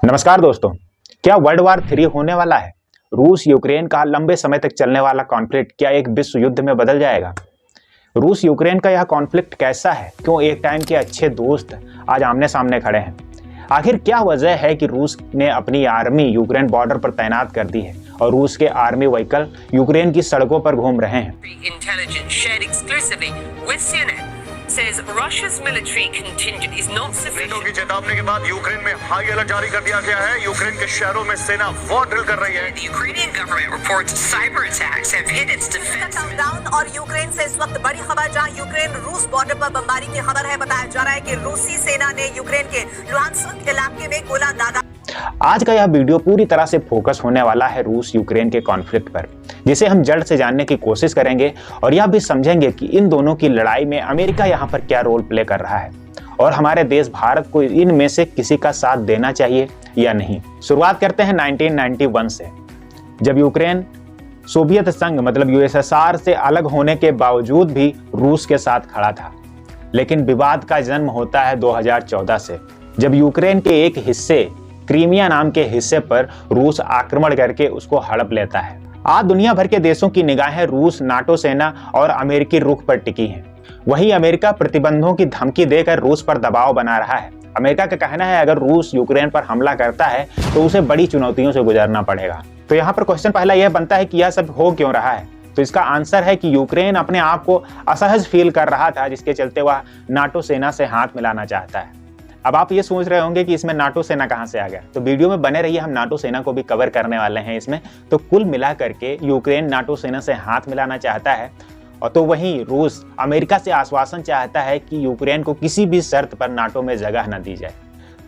नमस्कार दोस्तों, क्या वर्ल्ड वार 3 होने वाला है? रूस यूक्रेन का लंबे समय तक चलने वाला कॉन्फ्लिक्ट क्या एक विश्व युद्ध में बदल जाएगा? रूस यूक्रेन का यह कॉन्फ्लिक्ट कैसा है? क्यों एक टाइम के अच्छे दोस्त आज आमने सामने खड़े हैं? आखिर क्या वजह है कि रूस ने अपनी आर्मी यूक्रेन बॉर्डर पर तैनात कर दी है और रूस के आर्मी व्हीकल यूक्रेन की सड़कों पर घूम रहे हैं? Says Russia's military contingent is not sufficient. की चेतावनी के बाद यूक्रेन में हाई अलर्ट जारी कर दिया गया है। यूक्रेन के शहरों में सेना वॉर ड्रिल कर रही है। The Ukrainian government reports cyber attacks have hit its defense. Countdown और यूक्रेन से इस वक्त बड़ी खबर, जहां यूक्रेन रूस बॉर्डर पर बमबारी की खबर है। बताया जा रहा है कि रूसी सेना ने यूक्रेन के लुहांस्क इलाके में गोला दागा। आज का यह वीडियो पूरी तरह से फोकस होने वाला है रूस यूक्रेन के कॉन्फ्लिक्ट पर, जिसे हम जड़ से जानने की कोशिश करेंगे और यह भी समझेंगे कि इन दोनों की लड़ाई में अमेरिका यहाँ पर क्या रोल प्ले कर रहा है और हमारे देश भारत को इनमें से किसी का साथ देना चाहिए या नहीं। शुरुआत करते हैं 1991 से, जब यूक्रेन सोवियत संघ मतलब यूएसएसआर से अलग होने के बावजूद भी रूस के साथ खड़ा था। लेकिन विवाद का जन्म होता है 2014 से, जब यूक्रेन के एक हिस्से क्रीमिया नाम के हिस्से पर रूस आक्रमण करके उसको हड़प लेता है। आज दुनिया भर के देशों की निगाहें रूस, नाटो सेना और अमेरिकी रुख पर टिकी हैं। वहीं अमेरिका प्रतिबंधों की धमकी देकर रूस पर दबाव बना रहा है। अमेरिका का कहना है अगर रूस यूक्रेन पर हमला करता है तो उसे बड़ी चुनौतियों से गुजरना पड़ेगा। तो यहाँ पर क्वेश्चन पहला यह बनता है कि यह सब हो क्यों रहा है? तो इसका आंसर है कि यूक्रेन अपने आप को असहज फील कर रहा था, जिसके चलते वह नाटो सेना से हाथ मिलाना चाहता है। अब आप ये सोच रहे होंगे कि इसमें नाटो सेना कहां से आ गया, तो वीडियो में बने रहिए, हम नाटो सेना को भी कवर करने वाले हैं इसमें। तो कुल मिला करके यूक्रेन नाटो सेना से हाथ मिलाना चाहता है और तो वहीं रूस अमेरिका से आश्वासन चाहता है कि यूक्रेन को किसी भी शर्त पर नाटो में जगह न दी जाए।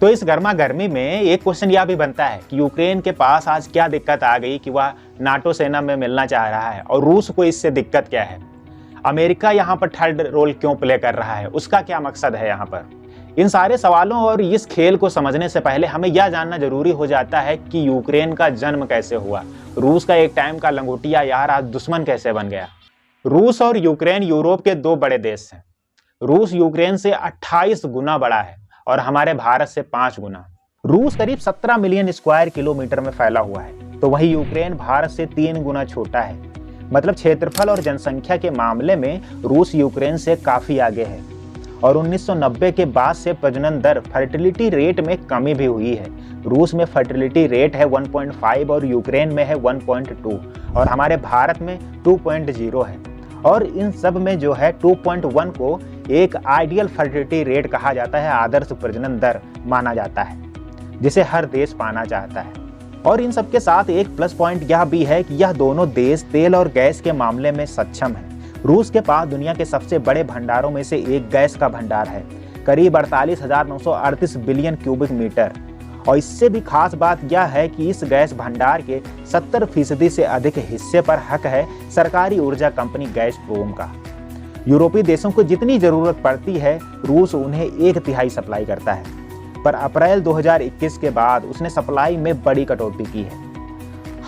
तो इस गर्मा गर्मी में एक क्वेश्चन यह भी बनता है कि यूक्रेन के पास आज क्या दिक्कत आ गई कि वह नाटो सेना में मिलना चाह रहा है और रूस को इससे दिक्कत क्या है? अमेरिका यहाँ पर थर्ड रोल क्यों प्ले कर रहा है, उसका क्या मकसद है यहाँ पर? इन सारे सवालों और इस खेल को समझने से पहले हमें यह जानना जरूरी हो जाता है कि यूक्रेन का जन्म कैसे हुआ। रूस का एक टाइम का लंगोटिया यार आज दुश्मन कैसे बन गया? रूस और यूक्रेन यूरोप के दो बड़े देश हैं। रूस यूक्रेन से 28 गुना बड़ा है और हमारे भारत से 5 गुना। रूस करीब 17 मिलियन स्क्वायर किलोमीटर में फैला हुआ है, तो वहीं यूक्रेन भारत से 3 गुना छोटा है। मतलब क्षेत्रफल और जनसंख्या के मामले में रूस यूक्रेन से काफी आगे है और 1990 के बाद से प्रजनन दर फर्टिलिटी रेट में कमी भी हुई है। रूस में फर्टिलिटी रेट है 1.5 और यूक्रेन में है 1.2 और हमारे भारत में 2.0 है। और इन सब में जो है 2.1 को एक आइडियल फर्टिलिटी रेट कहा जाता है, आदर्श प्रजनन दर माना जाता है, जिसे हर देश पाना चाहता है। और इन सब के साथ एक प्लस पॉइंट यह भी है कि यह दोनों देश तेल और गैस के मामले में सक्षम है। रूस के पास दुनिया के सबसे बड़े भंडारों में से एक गैस का भंडार है, करीब 48,938 बिलियन क्यूबिक मीटर। और इससे भी खास बात यह है कि इस गैस भंडार के 70% से अधिक हिस्से पर हक है सरकारी ऊर्जा कंपनी गैज़प्रोम का। यूरोपीय देशों को जितनी जरूरत पड़ती है रूस उन्हें 1/3 सप्लाई करता है, पर अप्रैल 2021 के बाद उसने सप्लाई में बड़ी कटौती की है।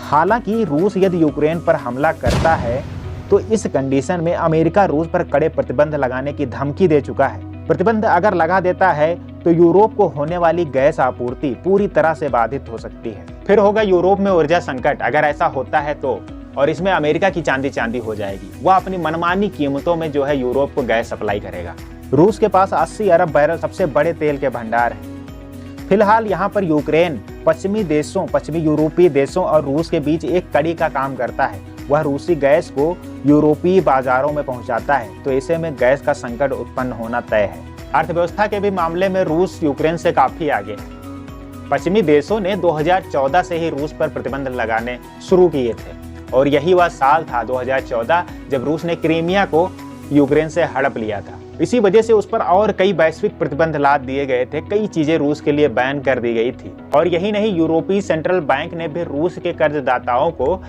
हालांकि रूस यदि यूक्रेन पर हमला करता है तो इस कंडीशन में अमेरिका रूस पर कड़े प्रतिबंध लगाने की धमकी दे चुका है। प्रतिबंध अगर लगा देता है तो यूरोप को होने वाली गैस आपूर्ति पूरी तरह से बाधित हो सकती है। फिर होगा यूरोप में ऊर्जा संकट, अगर ऐसा होता है तो, और इसमें अमेरिका की चांदी हो जाएगी। वह अपनी मनमानी कीमतों में जो है यूरोप को गैस सप्लाई करेगा। रूस के पास 80 अरब बैरल सबसे बड़े तेल के भंडार हैं। फिलहाल यहाँ पर यूक्रेन पश्चिमी यूरोपीय देशों और रूस के बीच एक कड़ी का काम करता है। वह रूसी गैस को यूरोपीय बाजारों में पहुंचाता है, तो ऐसे में गैस का संकट उत्पन्न होना तय है। अर्थव्यवस्था के भी मामले में रूस यूक्रेन से काफी आगे है। पश्चिमी देशों ने 2014 से ही रूस पर प्रतिबंध लगाने शुरू किए थे और यही वह साल था 2014 जब रूस ने क्रीमिया को यूक्रेन से हड़प लिया था। इसी वजह से उस पर और कई वैश्विक प्रतिबंध लाद दिए गए थे, कई चीजें रूस के लिए बैन कर दी गई थी। और यही नहीं, यूरोपीय सेंट्रल बैंक ने भी रूस के कर्जदाताओं को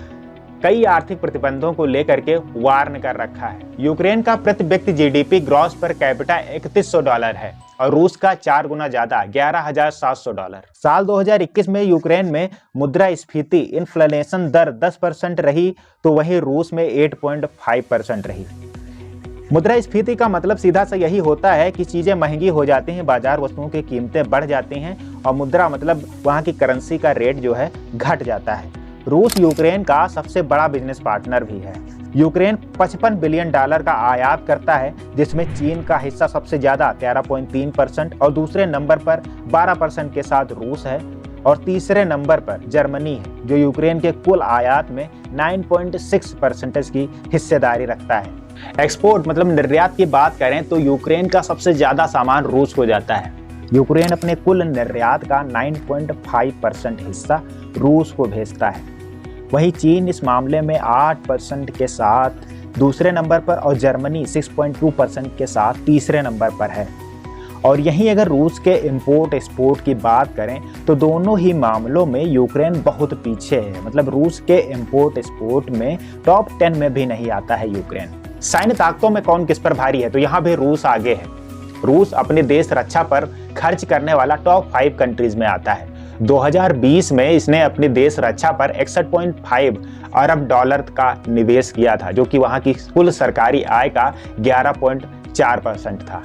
कई आर्थिक प्रतिबंधों को लेकर के वार्न कर रखा है। यूक्रेन का प्रति व्यक्ति जीडीपी ग्रॉस पर कैपिटा $3100 है और रूस का 4 गुना ज्यादा $11,700। साल 2021 में यूक्रेन में मुद्रास्फीति इन्फ्लेशन दर 10% रही, तो वहीं रूस में 8.5% रही। मुद्रास्फीति का मतलब सीधा सा यही होता है कि चीजें महंगी हो जाती हैं, बाजार वस्तुओं की कीमतें बढ़ जाती हैं और मुद्रा मतलब वहाँ की करेंसी का रेट जो है घट जाता है। रूस यूक्रेन का सबसे बड़ा बिजनेस पार्टनर भी है। यूक्रेन $55 बिलियन का आयात करता है, जिसमें चीन का हिस्सा सबसे ज़्यादा 13.3% और दूसरे नंबर पर 12% के साथ रूस है और तीसरे नंबर पर जर्मनी है, जो यूक्रेन के कुल आयात में 9.6% की हिस्सेदारी रखता है। एक्सपोर्ट मतलब निर्यात की बात करें तो यूक्रेन का सबसे ज़्यादा सामान रूस को जाता है। यूक्रेन अपने कुल निर्यात का 9.5% हिस्सा रूस को भेजता है। वहीं चीन इस मामले में 8% के साथ दूसरे नंबर पर और जर्मनी 6.2% के साथ तीसरे नंबर पर है। और यहीं अगर रूस के इंपोर्ट एक्सपोर्ट की बात करें तो दोनों ही मामलों में यूक्रेन बहुत पीछे है। मतलब रूस के इंपोर्ट एक्सपोर्ट में टॉप 10 में भी नहीं आता है यूक्रेन। सैन्य ताकतों में कौन किस पर भारी है तो यहाँ भी रूस आगे है। रूस अपने देश रक्षा पर खर्च करने वाला टॉप 5 कंट्रीज में आता है। 2020 में इसने अपने देश रक्षा पर 61.5 अरब डॉलर का निवेश किया था, जो कि वहां की कुल सरकारी आय का 11.4% था।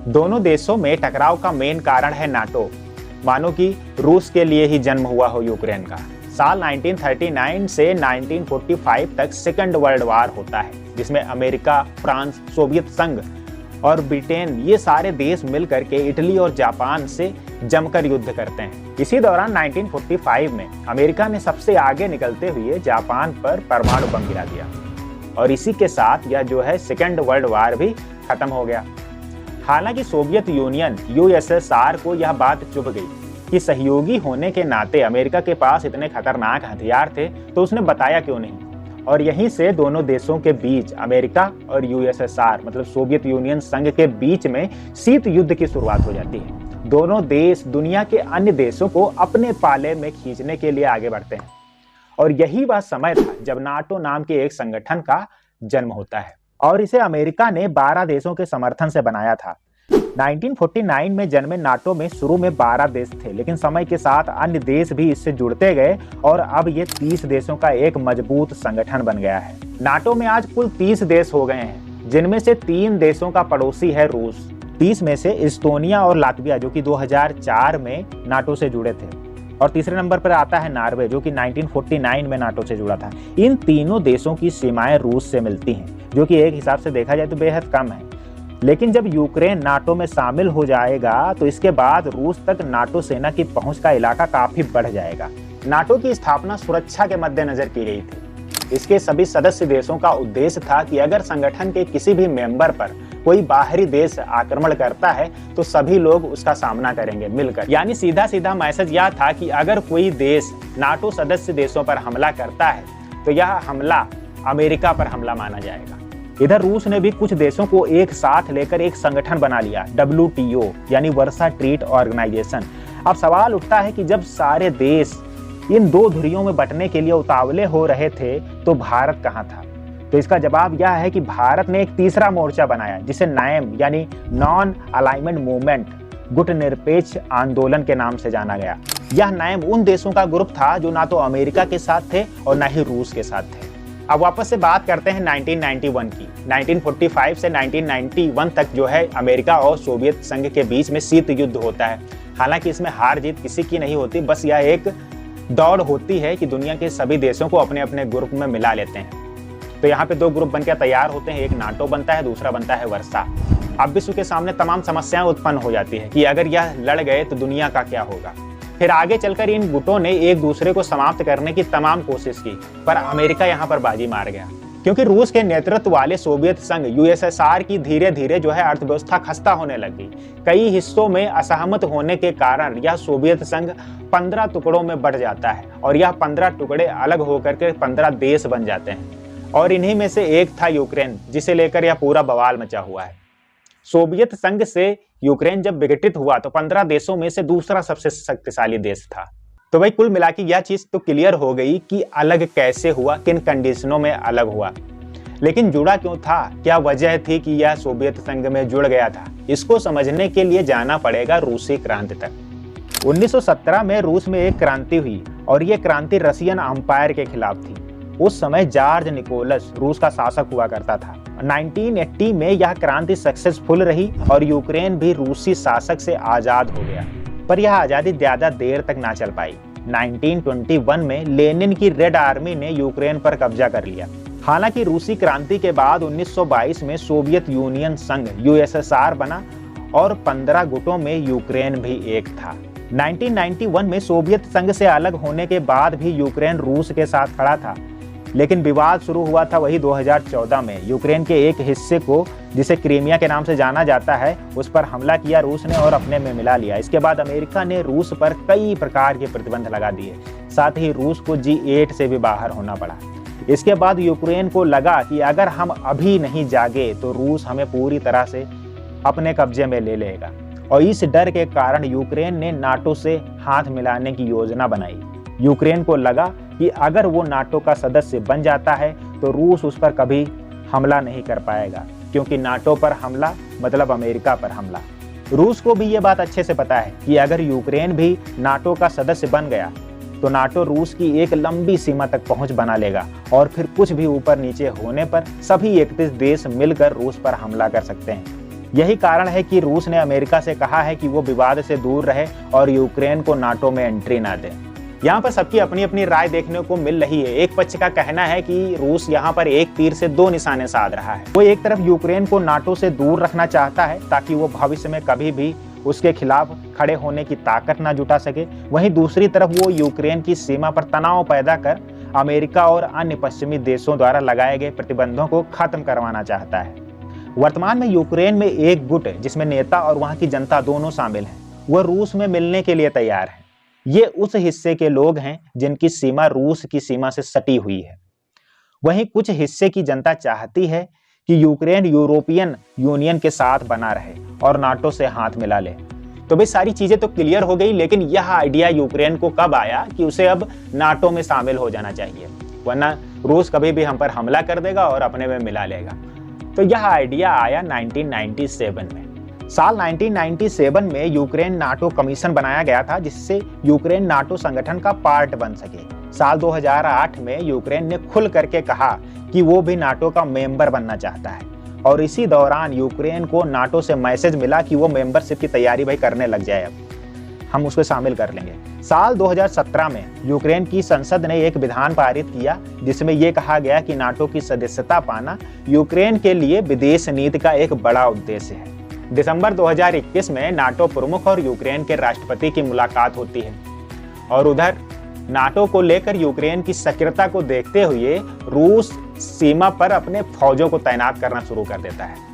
दोनों देशों में टकराव का मेन कारण है नाटो। मानो कि रूस के लिए ही जन्म हुआ हो यूक्रेन का। साल 1939 से 1945 तक सेकंड वर्ल्ड वार होता है, जिसमें अमेरिका, फ्रांस, सोवियत संघ और ब्रिटेन ये सारे देश मिलकर के इटली और जापान से जमकर युद्ध करते हैं। इसी दौरान 1945 में अमेरिका ने सबसे आगे निकलते हुए जापान पर परमाणु बम गिरा दिया और इसी के साथ यह जो है सेकेंड वर्ल्ड वार भी खत्म हो गया। हालांकि सोवियत यूनियन यूएसएसआर को यह बात चुभ गई कि सहयोगी होने के नाते अमेरिका के पास इतने खतरनाक हथियार थे तो उसने बताया क्यों नहीं। और यहीं से दोनों देशों के बीच अमेरिका और यूएसएसआर मतलब सोवियत यूनियन संघ के बीच में शीत युद्ध की शुरुआत हो जाती है। दोनों देश दुनिया के अन्य देशों को अपने पाले में खींचने के लिए आगे बढ़ते हैं और यही वह समय था जब नाटो नाम के एक संगठन का जन्म होता है और इसे अमेरिका ने 12 देशों के समर्थन से बनाया था। 1949 में जन्मे नाटो में शुरू में 12 देश थे, लेकिन समय के साथ अन्य देश भी इससे जुड़ते गए और अब ये 30 देशों का एक मजबूत संगठन बन गया है। नाटो में आज कुल 30 देश हो गए हैं, जिनमें से 3 देशों का पड़ोसी है रूस। 30 में से इस्टोनिया और लातविया जो कि 2004 में नाटो से जुड़े थे और तीसरे नंबर पर आता है नॉर्वे जो कि 1949 में नाटो से जुड़ा था। इन तीनों देशों की सीमाएं रूस से मिलती हैं, जो कि एक हिसाब से देखा जाए तो बेहद कम है। लेकिन जब यूक्रेन नाटो में शामिल हो जाएगा तो इसके बाद रूस तक नाटो सेना की पहुंच का इलाका काफी बढ़ जाएगा। नाटो की स्थापना सुरक्षा के मद्देनजर की गई थी। इसके सभी सदस्य देशों का उद्देश्य था कि अगर संगठन के किसी भी मेंबर पर कोई बाहरी देश आक्रमण करता है तो सभी लोग उसका सामना करेंगे मिलकर। यानी सीधा सीधा मैसेज यह था कि अगर कोई देश नाटो सदस्य देशों पर हमला करता है तो यह हमला अमेरिका पर हमला माना जाएगा। इधर रूस ने भी कुछ देशों को एक साथ लेकर एक संगठन बना लिया, WTO यानी वर्सा ट्रीट ऑर्गेनाइजेशन। अब सवाल उठता है कि जब सारे देश इन 2 धुरियों में बंटने के लिए उतावले हो रहे थे तो भारत कहाँ था? तो इसका जवाब यह है कि भारत ने एक तीसरा मोर्चा बनाया जिसे नैम यानी नॉन अलाइनमेंट मूवमेंट गुटनिरपेक्ष आंदोलन के नाम से जाना गया। यह नैम उन देशों का ग्रुप था जो ना तो अमेरिका के साथ थे और न ही रूस के साथ थे। अब वापस से बात करते हैं 1991 की। 1945 से 1991 तक जो है अमेरिका और सोवियत संघ के बीच में शीत युद्ध होता है। हालांकि इसमें हार जीत किसी की नहीं होती, बस यह एक दौड़ होती है कि दुनिया के सभी देशों को अपने अपने ग्रुप में मिला लेते हैं। तो यहाँ पे 2 ग्रुप बनकर तैयार होते हैं, एक नाटो बनता है, दूसरा बनता है वर्सा। अब विश्व के सामने तमाम समस्याएं उत्पन्न हो जाती है कि अगर यह लड़ गए तो दुनिया का क्या होगा। फिर आगे चलकर इन गुटों ने एक दूसरे को समाप्त करने की तमाम कोशिश की, पर अमेरिका यहाँ पर बाजी मार गया क्योंकि रूस के नेतृत्व वाले सोवियत संघ यूएसएसआर की धीरे धीरे जो है अर्थव्यवस्था खस्ता होने लगी। कई हिस्सों में असहमत होने के कारण यह सोवियत संघ 15 टुकड़ों में बढ़ जाता है और यह 15 टुकड़े अलग होकर के 15 देश बन जाते हैं और इन्हीं में से एक था यूक्रेन, जिसे लेकर यह पूरा बवाल मचा हुआ है। सोवियत संघ से यूक्रेन जब विघटित हुआ तो 15 देशों में से दूसरा सबसे शक्तिशाली देश था। तो भाई कुल मिला के यह चीज तो क्लियर हो गई कि अलग कैसे हुआ, किन कंडीशनों में अलग हुआ। लेकिन जुड़ा क्यों था, क्या वजह थी कि यह सोवियत संघ में जुड़ गया था? इसको समझने के लिए जाना पड़ेगा रूसी क्रांति तक। 1917 में रूस में एक क्रांति हुई और यह क्रांति रशियन अंपायर के खिलाफ थी। उस समय जॉर्ज निकोलस रूस का शासक हुआ करता था। 1980 में यह क्रांति सक्सेसफुल रही और यूक्रेन भी रूसी शासक से आजाद हो गया। पर यह आज़ादी ज़्यादा देर तक ना चल पाई। 1921 में लेनिन की रेड आर्मी ने यूक्रेन पर कब्जा कर लिया। हालांकि रूसी क्रांति के बाद 1922 में सोवियत यूनियन संघ यूएसएसआर बना और 15 गुटों में यूक्रेन भी एक था। 1991 में सोवियत संघ से अलग होने के बाद भी यूक्रेन रूस के साथ खड़ा था, लेकिन विवाद शुरू हुआ था वही 2014 में। यूक्रेन के एक हिस्से को, जिसे क्रीमिया के नाम से जाना जाता है, उस पर हमला किया रूस ने और अपने में मिला लिया। इसके बाद अमेरिका ने रूस पर कई प्रकार के प्रतिबंध लगा दिए। साथ ही रूस को G8 से भी बाहर होना पड़ा। इसके बाद यूक्रेन को लगा कि अगर हम अभी नहीं जागे तो रूस हमें पूरी तरह से अपने कब्जे में ले लेगा, और इस डर के कारण यूक्रेन ने नाटो से हाथ मिलाने की योजना बनाई। यूक्रेन को लगा कि अगर वो नाटो का सदस्य बन जाता है तो रूस उस पर कभी हमला नहीं कर पाएगा, क्योंकि नाटो पर हमला मतलब अमेरिका पर हमला। रूस को भी ये बात अच्छे से पता है कि अगर यूक्रेन भी नाटो का सदस्य बन गया तो नाटो रूस की एक लंबी सीमा तक पहुंच बना लेगा, और फिर कुछ भी ऊपर नीचे होने पर सभी 31 देश मिलकर रूस पर हमला कर सकते हैं। यही कारण है कि रूस ने अमेरिका से कहा है कि वो विवाद से दूर रहे और यूक्रेन को नाटो में एंट्री ना दे। यहाँ पर सबकी अपनी अपनी राय देखने को मिल रही है। एक पक्ष का कहना है कि रूस यहाँ पर एक तीर से दो निशाने साध रहा है। वो एक तरफ यूक्रेन को नाटो से दूर रखना चाहता है ताकि वो भविष्य में कभी भी उसके खिलाफ खड़े होने की ताकत ना जुटा सके। वहीं दूसरी तरफ वो यूक्रेन की सीमा पर तनाव पैदा कर अमेरिका और अन्य पश्चिमी देशों द्वारा लगाए गए प्रतिबंधों को खत्म करवाना चाहता है। वर्तमान में यूक्रेन में एक गुट जिसमें नेता और वहां की जनता दोनों शामिल हैं, वह रूस में मिलने के लिए तैयार है। ये उस हिस्से के लोग हैं जिनकी सीमा रूस की सीमा से सटी हुई है। वहीं कुछ हिस्से की जनता चाहती है कि यूक्रेन यूरोपियन यूनियन के साथ बना रहे और नाटो से हाथ मिला ले। तो भाई सारी चीजें तो क्लियर हो गई, लेकिन यह आइडिया यूक्रेन को कब आया कि उसे अब नाटो में शामिल हो जाना चाहिए, वरना रूस कभी भी हम पर हमला कर देगा और अपने में मिला लेगा। तो यह आइडिया आया 1997 में। साल 1997 में यूक्रेन नाटो कमीशन बनाया गया था, जिससे यूक्रेन नाटो संगठन का पार्ट बन सके। साल 2008 में यूक्रेन ने खुल करके कहा कि वो भी नाटो का मेंबर बनना चाहता है, और इसी दौरान यूक्रेन को नाटो से मैसेज मिला कि वो मेंबरशिप की तैयारी भाई करने लग जाए, अब हम उसको शामिल कर लेंगे। साल 2017 में यूक्रेन की संसद ने एक विधान पारित किया जिसमें यह कहा गया कि नाटो की सदस्यता पाना यूक्रेन के लिए विदेश नीति का एक बड़ा उद्देश्य है। दिसंबर 2021 में नाटो प्रमुख और यूक्रेन के राष्ट्रपति की मुलाकात होती है, और उधर नाटो को लेकर यूक्रेन की सक्रियता को देखते हुए रूस सीमा पर अपने फौजों को तैनात करना शुरू कर देता है।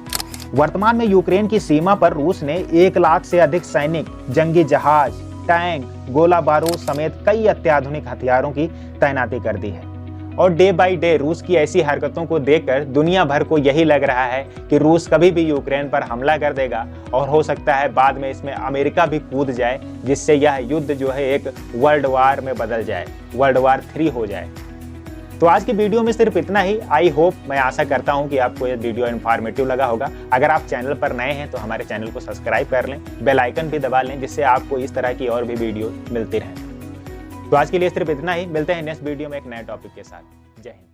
वर्तमान में यूक्रेन की सीमा पर रूस ने 1 लाख से अधिक सैनिक, जंगी जहाज, टैंक, गोला बारूद समेत कई अत्याधुनिक हथियारों की तैनाती कर दी है। और डे बाय डे रूस की ऐसी हरकतों को देखकर दुनिया भर को यही लग रहा है कि रूस कभी भी यूक्रेन पर हमला कर देगा, और हो सकता है बाद में इसमें अमेरिका भी कूद जाए, जिससे यह युद्ध जो है एक वर्ल्ड वार में बदल जाए, वर्ल्ड वार 3 हो जाए। तो आज की वीडियो में सिर्फ इतना ही। आई होप, मैं आशा करता हूं कि आपको ये वीडियो इन्फॉर्मेटिव लगा होगा। अगर आप चैनल पर नए हैं तो हमारे चैनल को सब्सक्राइब कर लें, बेल आइकन भी दबा लें, जिससे आपको इस तरह की और भी वीडियो मिलती रहें। तो आज के लिए सिर्फ इतना ही। मिलते हैं नेक्स्ट वीडियो में एक नए टॉपिक के साथ। जय हिंद।